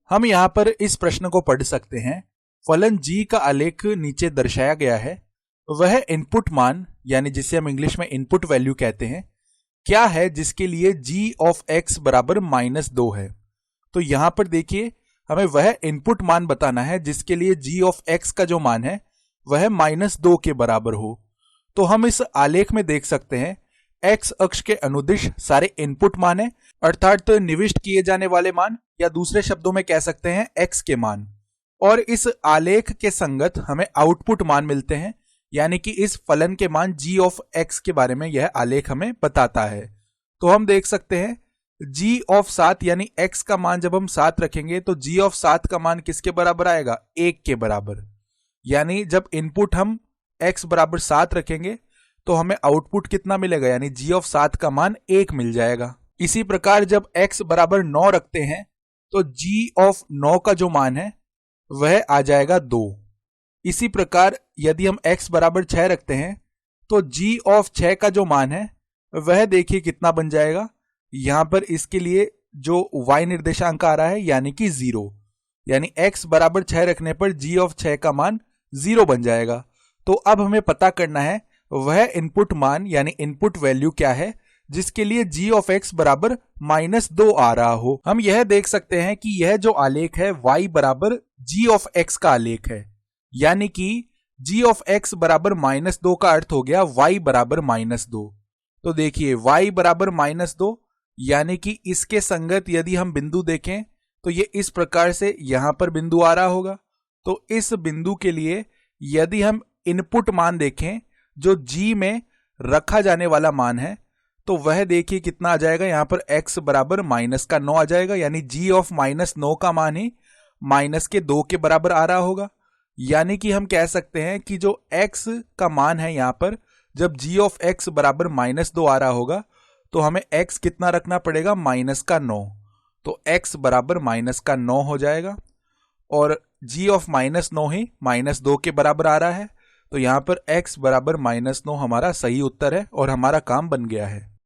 हम यहाँ पर इस प्रश्न को पढ़ सकते हैं। फलन g का आलेख नीचे दर्शाया गया है। वह इनपुट मान यानी जिसे हम इंग्लिश में इनपुट वैल्यू कहते हैं क्या है जिसके लिए g ऑफ x बराबर -2 है। तो यहां पर देखिए हमें वह इनपुट मान बताना है जिसके लिए g ऑफ x का जो मान है वह -2 के बराबर हो। तो हम इस आलेख में देख सकते हैं x अक्ष के अनुदिश सारे इनपुट मान है, अर्थात निविष्ट किए जाने वाले मान, या दूसरे शब्दों में कह सकते हैं x के मान। और इस आलेख के संगत हमें आउटपुट मान मिलते हैं, यानी कि इस फलन के मान g ऑफ x के बारे में यह आलेख हमें बताता है। तो हम देख सकते हैं g ऑफ 7 यानी x का मान जब हम 7 रखेंगे तो g ऑफ 7 का मान किसके बराबर आएगा? 1 के बराबर। यानी जब इनपुट हम x बराबर 7 रखेंगे तो हमें आउटपुट कितना मिलेगा? यानी g ऑफ 7 का मान 1 मिल जाएगा। इसी प्रकार जब x बराबर 9 रखते हैं तो g ऑफ 9 का जो मान है वह आ जाएगा 2। इसी प्रकार यदि हम x बराबर 6 रखते हैं तो g ऑफ 6 का जो मान है वह देखिए कितना बन जाएगा। यहां पर इसके लिए जो y निर्देशांक आ रहा है यानी कि 0, यानी x बराबर 6 रखने पर g ऑफ 6 का मान 0 बन जाएगा। तो अब हमें पता करना है वह इनपुट मान यानी इनपुट वैल्यू क्या है जिसके लिए g ऑफ x बराबर -2 आ रहा हो। हम यह देख सकते हैं कि यह जो आलेख है y बराबर g ऑफ x का आलेख है, यानी कि g ऑफ x बराबर -2 का अर्थ हो गया y बराबर -2। तो देखिए y बराबर -2 यानी कि इसके संगत यदि हम बिंदु देखें तो ये इस प्रकार से यहां पर बिंदु आ रहा होगा। तो इस बिंदु के लिए यदि हम इनपुट मान देखें जो g में रखा जाने वाला मान है तो वह देखिए कितना आ जाएगा। यहां पर x बराबर -9 आ जाएगा, यानी g ऑफ -9 का मान ही -2 के बराबर आ रहा होगा। यानी कि हम कह सकते हैं कि जो x का मान है यहां पर जब g ऑफ x बराबर -2 आ रहा होगा तो हमें x कितना रखना पड़ेगा? -9। तो x बराबर -9 हो जाएगा और g ऑफ -9 ही -2 के बराबर आ रहा है। तो यहां पर x बराबर -9 हमारा सही उत्तर है और हमारा काम बन गया है।